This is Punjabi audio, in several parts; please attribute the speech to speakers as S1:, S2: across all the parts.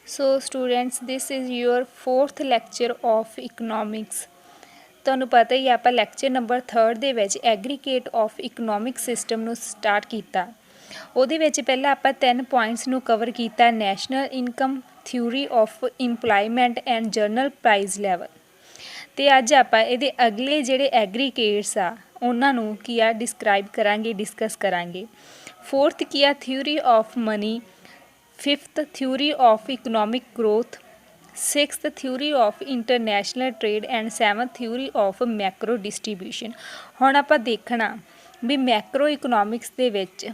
S1: So students, this is your fourth lecture of economics। ਤੁਹਾਨੂੰ ਪਤਾ ਹੀ ਆਪਾਂ ਲੈਕਚਰ ਨੰਬਰ 3 ਦੇ ਵਿੱਚ ਐਗਰੀਗੇਟ ਆਫ ਇਕਨੋਮਿਕ ਸਿਸਟਮ ਨੂੰ ਸਟਾਰਟ ਕੀਤਾ। ਉਹਦੇ ਵਿੱਚ ਪਹਿਲਾਂ ਆਪਾਂ 3 ਪੁਆਇੰਟਸ ਨੂੰ ਕਵਰ ਕੀਤਾ, national income, theory of employment and general price level. ਅਤੇ ਅੱਜ ਆਪਾਂ ਇਹਦੇ ਅਗਲੇ ਜਿਹੜੇ ਐਗਰੀਗੇਟਸ ਆ ਉਹਨਾਂ ਨੂੰ ਕੀ ਆ ਡਿਸਕ੍ਰਾਈਬ ਕਰਾਂਗੇ, ਡਿਸਕਸ ਕਰਾਂਗੇ। ਫੋਰਥ ਕੀ ਆ theory of money, fifth theory of economic growth, sixth theory of international trade and seventh theory of macro distribution. ਹੁਣ ਆਪਾਂ ਦੇਖਣਾ ਵੀ ਮੈਕਰੋ ਇਕਨੋਮਿਕਸ ਦੇ ਵਿੱਚ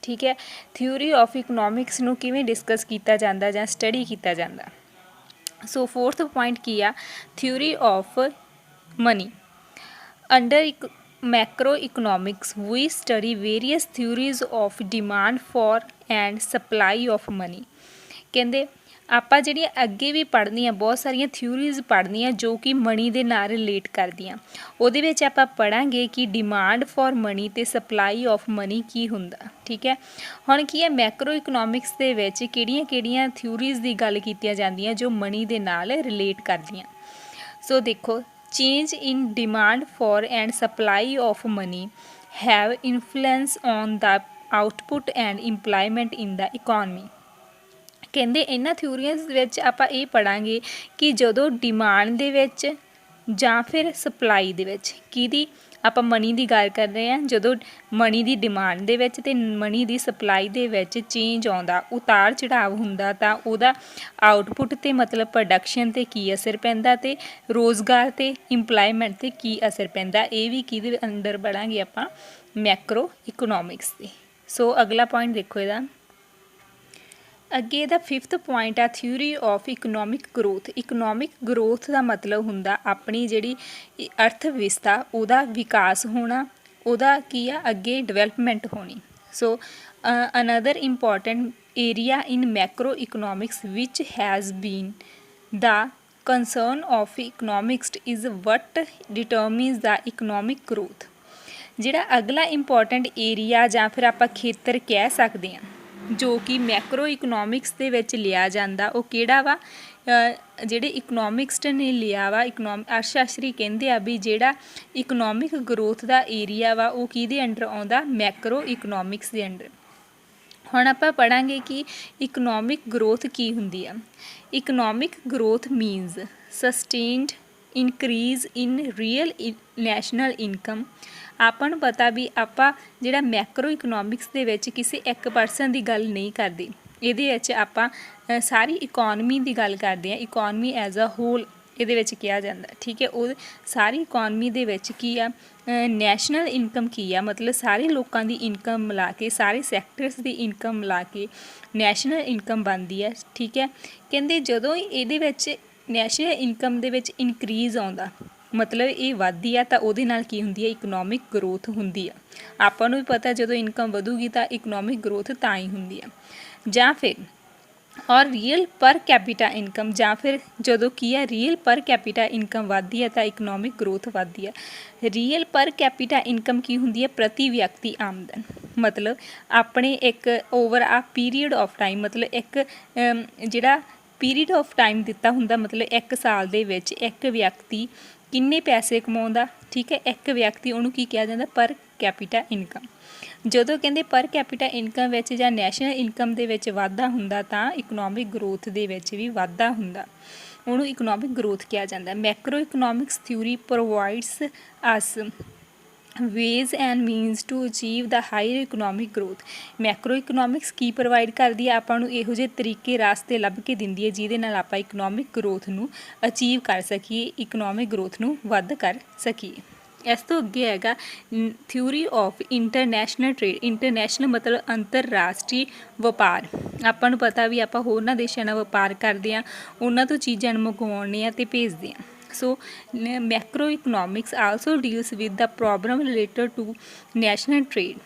S1: ਠੀਕ ਹੈ ਥਿਊਰੀ ਆਫ ਇਕਨੋਮਿਕਸ ਨੂੰ ਕਿਵੇਂ ਡਿਸਕਸ ਕੀਤਾ ਜਾਂਦਾ ਜਾਂ ਸਟੱਡੀ ਕੀਤਾ ਜਾਂਦਾ। ਸੋ ਫੋਰਥ ਪੁਆਇੰਟ ਕੀ ਆ theory of money. Under macro economics we study various theories of demand for and supply of money. ਕਹਿੰਦੇ ਆਪਾਂ ਜਿਹੜੀਆਂ ਅੱਗੇ ਵੀ ਪੜ੍ਹਨੀਆਂ ਬਹੁਤ ਸਾਰੀਆਂ ਥਿਊਰੀਜ਼ ਪੜ੍ਹਨੀਆਂ ਜੋ ਕਿ ਮਨੀ ਦੇ ਨਾਲ ਰਿਲੇਟ ਕਰਦੀਆਂ। ਉਹਦੇ ਵਿੱਚ ਆਪਾਂ ਪੜ੍ਹਾਂਗੇ ਕਿ ਡਿਮਾਂਡ ਫॉर ਮਨੀ ਅਤੇ ਸਪਲਾਈ ਆਫ ਮਨੀ ਕੀ ਹੁੰਦਾ। ਠੀਕ ਹੈ, ਹੁਣ ਕੀ ਹੈ ਮੈਕਰੋ ਇਕਨੋਮਿਕਸ ਦੇ ਵਿੱਚ ਕਿਹੜੀਆਂ ਥਿਊਰੀਜ਼ ਦੀ ਗੱਲ ਕੀਤੀਆਂ ਜਾਂਦੀਆਂ ਜੋ ਮਨੀ ਦੇ ਨਾਲ ਰਿਲੇਟ ਕਰਦੀਆਂ। ਸੋ ਦੇਖੋ, change in demand for and supply of money have influence on the output and employment in the economy। ਕਹਿੰਦੇ ਇਹਨਾਂ ਥਿਊਰੀਜ਼ ਵਿੱਚ ਆਪਾਂ ਇਹ ਪੜ੍ਹਾਂਗੇ ਕਿ ਜਦੋਂ ਡਿਮਾਂਡ ਦੇ ਵਿੱਚ ਜਾਂ ਫਿਰ ਸਪਲਾਈ ਦੇ ਵਿੱਚ ਕਿਹਦੀ ਆਪਾਂ ਮਨੀ ਦੀ ਗੱਲ ਕਰ ਰਹੇ ਹਾਂ, ਜਦੋਂ ਮਨੀ ਦੀ ਡਿਮਾਂਡ ਦੇ ਵਿੱਚ ਅਤੇ ਮਨੀ ਦੀ ਸਪਲਾਈ ਦੇ ਵਿੱਚ ਚੇਂਜ ਆਉਂਦਾ, ਉਤਾਰ ਚੜਾਵ ਹੁੰਦਾ ਤਾਂ ਉਹਦਾ ਆਊਟਪੁੱਟ 'ਤੇ ਮਤਲਬ ਪ੍ਰੋਡਕਸ਼ਨ 'ਤੇ ਕੀ ਅਸਰ ਪੈਂਦਾ ਅਤੇ ਰੋਜ਼ਗਾਰ 'ਤੇ ਇੰਪਲਾਇਮੈਂਟ 'ਤੇ ਕੀ ਅਸਰ ਪੈਂਦਾ। ਇਹ ਵੀ ਕਿਹਦੇ ਅੰਡਰ ਪੜ੍ਹਾਂਗੇ ਆਪਾਂ ਮੈਕਰੋ ਇਕਨੋਮਿਕਸ ਦੇ। ਸੋ ਅਗਲਾ ਪੁਆਇੰਟ ਦੇਖੋ ਇਹਦਾ ਅੱਗੇ ਇਹਦਾ ਫਿਫਥ ਪੁਆਇੰਟ ਆ theory of economic growth. Economic growth ਦਾ ਮਤਲਬ ਹੁੰਦਾ ਆਪਣੀ ਜਿਹੜੀ ਅਰਥ ਵਿਵਸਥਾ ਉਹਦਾ ਵਿਕਾਸ ਹੋਣਾ, ਉਹਦਾ ਕੀ ਆ ਅੱਗੇ ਡਿਵੈਲਪਮੈਂਟ ਹੋਣੀ। So another important area in macro economics ਵਿਚ has been the concern of economics is what determines the economic growth। ਜਿਹੜਾ ਅਗਲਾ ਇੰਪੋਰਟੈਂਟ ਏਰੀਆ ਜਾਂ ਫਿਰ ਆਪਾਂ ਖੇਤਰ ਕਹਿ ਸਕਦੇ ਹਾਂ ਜੋ ਕਿ ਮੈਕਰੋ ਇਕਨੋਮਿਕਸ ਦੇ ਵਿੱਚ ਲਿਆ ਜਾਂਦਾ ਉਹ ਕਿਹੜਾ ਵਾ, ਜਿਹੜੇ ਇਕਨੋਮਿਕਸਟ ਨੇ ਲਿਆ ਵਾ ਅਰਥਸ਼ਾਸਤਰੀ ਕਹਿੰਦੇ ਆ ਵੀ ਜਿਹੜਾ ਇਕਨੋਮਿਕ ਗਰੋਥ ਦਾ ਏਰੀਆ ਵਾ ਉਹ ਕਿਹਦੇ ਅੰਡਰ ਆਉਂਦਾ, ਮੈਕਰੋ ਇਕਨੋਮਿਕਸ ਦੇ ਅੰਡਰ। ਹੁਣ ਆਪਾਂ ਪੜ੍ਹਾਂਗੇ ਕਿ ਇਕਨੋਮਿਕ ਗਰੋਥ ਕੀ ਹੁੰਦੀ ਆ। Economic growth means sustained increase in real national income. ਆਪਾਂ ਨੂੰ ਪਤਾ ਵੀ ਆਪਾਂ ਜਿਹੜਾ ਮੈਕਰੋ ਇਕਨੋਮਿਕਸ ਦੇ ਵਿੱਚ ਕਿਸੇ ਇੱਕ ਪਰਸਨ ਦੀ ਗੱਲ ਨਹੀਂ ਕਰਦੇ, ਇਹਦੇ ਵਿੱਚ ਆਪਾਂ ਸਾਰੀ ਇਕੋਨਮੀ ਦੀ ਗੱਲ ਕਰਦੇ ਹਾਂ। ਇਕੋਨਮੀ ਐਜ਼ ਅ ਹੋਲ ਇਹਦੇ ਵਿੱਚ ਕਿਹਾ ਜਾਂਦਾ। ਠੀਕ ਹੈ, ਉਹ ਸਾਰੀ ਇਕੋਨਮੀ ਦੇ ਵਿੱਚ ਕੀ ਆ ਨੈਸ਼ਨਲ ਇਨਕਮ ਕੀ ਆ, ਮਤਲਬ ਸਾਰੇ ਲੋਕਾਂ ਦੀ ਇਨਕਮ ਮਿਲਾ ਕੇ ਸਾਰੇ ਸੈਕਟਰਸ ਦੀ ਇਨਕਮ ਮਿਲਾ ਕੇ ਨੈਸ਼ਨਲ ਇਨਕਮ ਬਣਦੀ ਹੈ। ਠੀਕ ਹੈ, ਕਹਿੰਦੇ ਜਦੋਂ ਇਹਦੇ ਵਿੱਚ ਨੈਸ਼ਨਲ ਇਨਕਮ ਦੇ ਵਿੱਚ ਇਨਕਰੀਜ਼ ਆਉਂਦਾ ਮਤਲਬ ਇਹ ਵੱਧਦੀ ਆ ਤਾਂ ਉਹਦੇ ਨਾਲ ਕੀ ਹੁੰਦੀ ਹੈ ਇਕਨੋਮਿਕ ਗਰੋਥ ਹੁੰਦੀ ਆ। ਆਪਾਂ ਨੂੰ ਵੀ ਪਤਾ ਜਦੋਂ ਇਨਕਮ ਵਧੂਗੀ ਤਾਂ ਇਕਨੋਮਿਕ ਗਰੋਥ ਤਾਂ ਹੀ ਹੁੰਦੀ ਆ। ਜਾਂ ਫਿਰ ਔਰ ਰੀਅਲ ਪਰ ਕੈਪੀਟਾ ਇਨਕਮ, ਜਾਂ ਫਿਰ ਜਦੋਂ ਕੀ ਹੈ ਰੀਅਲ ਪਰ ਕੈਪੀਟਾ ਇਨਕਮ ਵੱਧਦੀ ਹੈ ਤਾਂ ਇਕਨੋਮਿਕ ਗਰੋਥ ਵੱਧਦੀ ਹੈ। ਰੀਅਲ ਪਰ ਕੈਪੀਟਾ ਇਨਕਮ ਕੀ ਹੁੰਦੀ ਹੈ, ਪ੍ਰਤੀ ਵਿਅਕਤੀ ਆਮਦਨ। ਮਤਲਬ ਆਪਣੇ ਇੱਕ ਓਵਰ ਆ ਪੀਰੀਅਡ ਆਫ ਟਾਈਮ, ਮਤਲਬ ਇੱਕ ਜਿਹੜਾ ਪੀਰੀਅਡ ਆਫ ਟਾਈਮ ਦਿੱਤਾ ਹੁੰਦਾ, ਮਤਲਬ ਇੱਕ ਸਾਲ ਦੇ ਵਿੱਚ ਇੱਕ ਵਿਅਕਤੀ ਕਿੰਨੇ ਪੈਸੇ ਕਮਾਉਂਦਾ। ਠੀਕ ਹੈ, ਇੱਕ ਵਿਅਕਤੀ ਉਹਨੂੰ ਕੀ ਕਿਹਾ ਜਾਂਦਾ, ਪਰ ਕੈਪੀਟਾ ਇਨਕਮ। ਜਦੋਂ ਕਹਿੰਦੇ ਪਰ ਕੈਪੀਟਾ ਇਨਕਮ ਵਿੱਚ ਜਾਂ ਨੈਸ਼ਨਲ ਇਨਕਮ ਦੇ ਵਿੱਚ ਵਾਧਾ ਹੁੰਦਾ ਤਾਂ ਇਕਨੋਮਿਕ ਗਰੋਥ ਦੇ ਵਿੱਚ ਵੀ ਵਾਧਾ ਹੁੰਦਾ, ਉਹਨੂੰ ਇਕਨੋਮਿਕ ਗਰੋਥ ਕਿਹਾ ਜਾਂਦਾ। Macro economics theory provides us ways and means to achieve the higher economic growth. Macro economics ਕੀ ਪ੍ਰੋਵਾਈਡ ਕਰਦੀ ਹੈ ਆਪਾਂ ਨੂੰ, ਇਹੋ ਜਿਹੇ ਤਰੀਕੇ ਰਾਸਤੇ ਲੱਭ ਕੇ ਦਿੰਦੀ ਹੈ ਜਿਹਦੇ ਨਾਲ ਆਪਾਂ ਇਕਨੋਮਿਕ ਗਰੋਥ ਨੂੰ ਅਚੀਵ ਕਰ ਸਕੀਏ, ਇਕਨੋਮਿਕ ਗਰੋਥ ਨੂੰ ਵੱਧ ਕਰ ਸਕੀਏ। ਇਸ ਤੋਂ ਅੱਗੇ ਹੈਗਾ theory of international trade. International ਮਤਲਬ ਅੰਤਰਰਾਸ਼ਟਰੀ ਵਪਾਰ। ਆਪਾਂ ਨੂੰ ਪਤਾ ਵੀ ਆਪਾਂ ਹੋਰਨਾਂ ਦੇਸ਼ਾਂ ਨਾਲ ਵਪਾਰ ਕਰਦੇ ਹਾਂ, ਉਹਨਾਂ ਤੋਂ ਚੀਜ਼ਾਂ ਨੂੰ ਮੰਗਵਾਉਂਦੇ ਹਾਂ ਅਤੇ ਭੇਜਦੇ ਹਾਂ। So macro economics also deals with the problem related to national trade.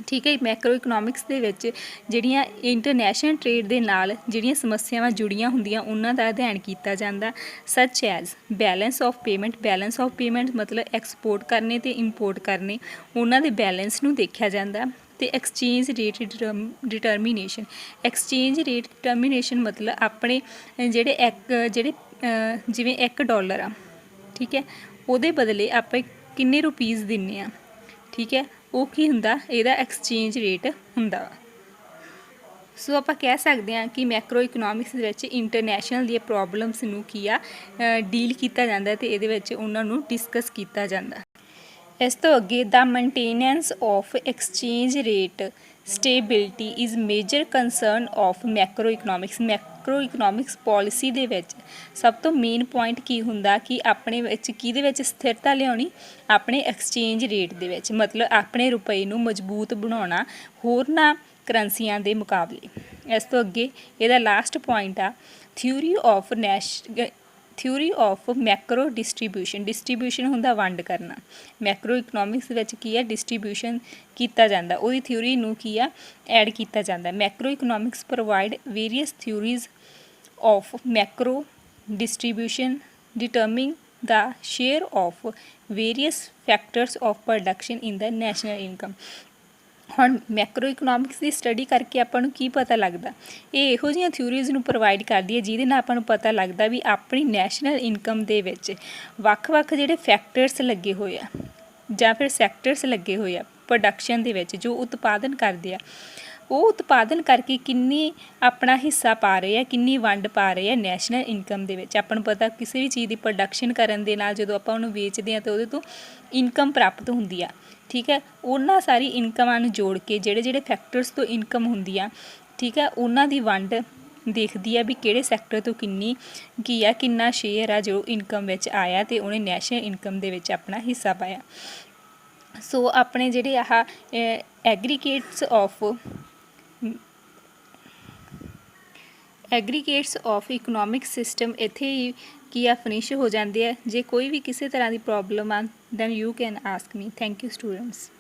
S1: ਠੀਕ ਹੈ, ਮੈਕਰੋ ਇਕਨੋਮਿਕਸ ਦੇ ਵਿੱਚ ਜਿਹੜੀਆਂ ਇੰਟਰਨੈਸ਼ਨਲ ਟ੍ਰੇਡ ਦੇ ਨਾਲ ਜਿਹੜੀਆਂ ਸਮੱਸਿਆਵਾਂ ਜੁੜੀਆਂ ਹੁੰਦੀਆਂ ਉਹਨਾਂ ਦਾ ਅਧਿਐਨ ਕੀਤਾ ਜਾਂਦਾ। ਸੱਚ as balance of payment. Balance of payment ਮਤਲਬ ਐਕਸਪੋਰਟ ਕਰਨੇ ਅਤੇ ਇੰਪੋਰਟ ਕਰਨੇ ਉਹਨਾਂ ਦੇ ਬੈਲੈਂਸ ਨੂੰ ਦੇਖਿਆ ਜਾਂਦਾ। ਤੇ exchange rate determination. Exchange rate determination ਮਤਲਬ ਆਪਣੇ ਜਿਹੜੇ ਜਿਵੇਂ $1 ਆ, ਠੀਕ ਹੈ, ਉਹਦੇ ਬਦਲੇ ਆਪਾਂ ਕਿੰਨੇ ਰੁਪੀਜ਼ ਦਿੰਦੇ ਆ, ਠੀਕ ਹੈ, ਉਹ ਕੀ ਹੁੰਦਾ, ਇਹਦਾ ਐਕਸਚੇਂਜ ਰੇਟ ਹੁੰਦਾ ਵਾ। ਸੋ ਆਪਾਂ ਕਹਿ ਸਕਦੇ ਹਾਂ ਕਿ ਮੈਕਰੋ ਇਕਨੋਮਿਕਸ ਦੇ ਵਿੱਚ ਇੰਟਰਨੈਸ਼ਨਲ ਦੀਆਂ ਪ੍ਰੋਬਲਮਸ ਨੂੰ ਕੀ ਆ ਡੀਲ ਕੀਤਾ ਜਾਂਦਾ ਅਤੇ ਇਹਦੇ ਵਿੱਚ ਉਹਨਾਂ ਨੂੰ ਡਿਸਕਸ ਕੀਤਾ ਜਾਂਦਾ। ਇਸ ਤੋਂ ਅੱਗੇ the maintenance of exchange rate stability is major concern of macro economics. Macro economics policy ਦੇ ਵਿੱਚ ਸਭ ਤੋਂ ਮੇਨ ਪੁਆਇੰਟ ਕੀ ਹੁੰਦਾ ਕਿ ਆਪਣੇ ਵਿੱਚ ਕਿਹਦੇ ਵਿੱਚ ਸਥਿਰਤਾ ਲਿਆਉਣੀ, ਆਪਣੇ ਐਕਸਚੇਂਜ ਰੇਟ ਦੇ ਵਿੱਚ, ਮਤਲਬ ਆਪਣੇ ਰੁਪਏ ਨੂੰ ਮਜ਼ਬੂਤ ਬਣਾਉਣਾ ਹੋਰਨਾਂ ਕਰੰਸੀਆਂ ਦੇ ਮੁਕਾਬਲੇ। ਇਸ ਤੋਂ ਅੱਗੇ ਇਹਦਾ ਲਾਸਟ ਪੁਆਇੰਟ ਆ theory of macro distribution. Distribution ਹੁੰਦਾ ਵੰਡ ਕਰਨਾ, ਮੈਕਰੋ ਇਕਨੋਮਿਕਸ ਵਿੱਚ ਕੀ ਆ ਡਿਸਟਰੀਬਿਊਸ਼ਨ ਕੀਤਾ ਜਾਂਦਾ, ਉਹਦੀ ਥਿਊਰੀ ਨੂੰ ਕੀ ਆ ਐਡ ਕੀਤਾ ਜਾਂਦਾ। Macro economics provide various theories of macro distribution determine the share of various factors of production in the national income। ਹੁਣ ਮੈਕਰੋ ਇਕਨੋਮਿਕਸ ਦੀ ਸਟੱਡੀ ਕਰਕੇ ਆਪਾਂ ਨੂੰ ਕੀ ਪਤਾ ਲੱਗਦਾ, ਇਹ ਇਹੋ ਜਿਹੀਆਂ ਥਿਊਰੀਜ਼ ਨੂੰ ਪ੍ਰੋਵਾਈਡ ਕਰਦੀ ਹੈ ਜਿਹਦੇ ਨਾਲ ਆਪਾਂ ਨੂੰ ਪਤਾ ਲੱਗਦਾ ਵੀ ਆਪਣੀ ਨੈਸ਼ਨਲ ਇਨਕਮ ਦੇ ਵਿੱਚ ਵੱਖ-ਵੱਖ ਜਿਹੜੇ ਫੈਕਟਰਸ ਲੱਗੇ ਹੋਏ ਆ ਜਾਂ ਫਿਰ ਸੈਕਟਰਸ ਲੱਗੇ ਹੋਏ ਆ ਪ੍ਰੋਡਕਸ਼ਨ ਦੇ ਵਿੱਚ, ਜੋ ਉਤਪਾਦਨ ਕਰਦੇ ਆ, ਉਹ ਉਤਪਾਦਨ ਕਰਕੇ ਕਿੰਨੀ ਆਪਣਾ ਹਿੱਸਾ ਪਾ ਰਹੇ ਆ, ਕਿੰਨੀ ਵੰਡ ਪਾ ਰਹੇ ਆ ਨੈਸ਼ਨਲ ਇਨਕਮ ਦੇ ਵਿੱਚ। ਆਪਾਂ ਨੂੰ ਪਤਾ ਕਿਸੇ ਵੀ ਚੀਜ਼ ਦੀ ਪ੍ਰੋਡਕਸ਼ਨ ਕਰਨ ਦੇ ਨਾਲ ਜਦੋਂ ਆਪਾਂ ਉਹਨੂੰ ਵੇਚਦੇ ਹਾਂ ਤਾਂ ਉਹਦੇ ਤੋਂ ਇਨਕਮ ਪ੍ਰਾਪਤ ਹੁੰਦੀ ਆ, ਠੀਕ ਹੈ। ਉਹਨਾਂ ਸਾਰੀ ਇਨਕਮਾਂ ਨੂੰ ਜੋੜ ਕੇ ਜਿਹੜੇ ਫੈਕਟਰਸ ਤੋਂ ਇਨਕਮ ਹੁੰਦੀ ਆ, ਠੀਕ ਹੈ, ਉਹਨਾਂ ਦੀ ਵੰਡ ਦੇਖਦੀ ਆ ਵੀ ਕਿਹੜੇ ਸੈਕਟਰ ਤੋਂ ਕੀ ਆ ਕਿੰਨਾ ਸ਼ੇਅਰ ਆ ਜੋ ਇਨਕਮ ਵਿੱਚ ਆਇਆ ਅਤੇ ਉਹਨੇ ਨੈਸ਼ਨਲ ਇਨਕਮ ਦੇ ਵਿੱਚ ਆਪਣਾ ਹਿੱਸਾ ਪਾਇਆ। ਸੋ ਆਪਣੇ ਜਿਹੜੇ ਆਹ ਐਗਰੀਗੇਟਸ ਆਫ ਇਕਨੋਮਿਕ ਸਿਸਟਮ ਇੱਥੇ ਹੀ ਕੀ ਆ ਫਿਨਿਸ਼ ਹੋ ਜਾਂਦੇ ਆ। ਜੇ ਕੋਈ ਵੀ ਕਿਸੇ ਤਰ੍ਹਾਂ ਦੀ ਪ੍ਰੋਬਲਮ ਆ then you can ask me. Thank you students.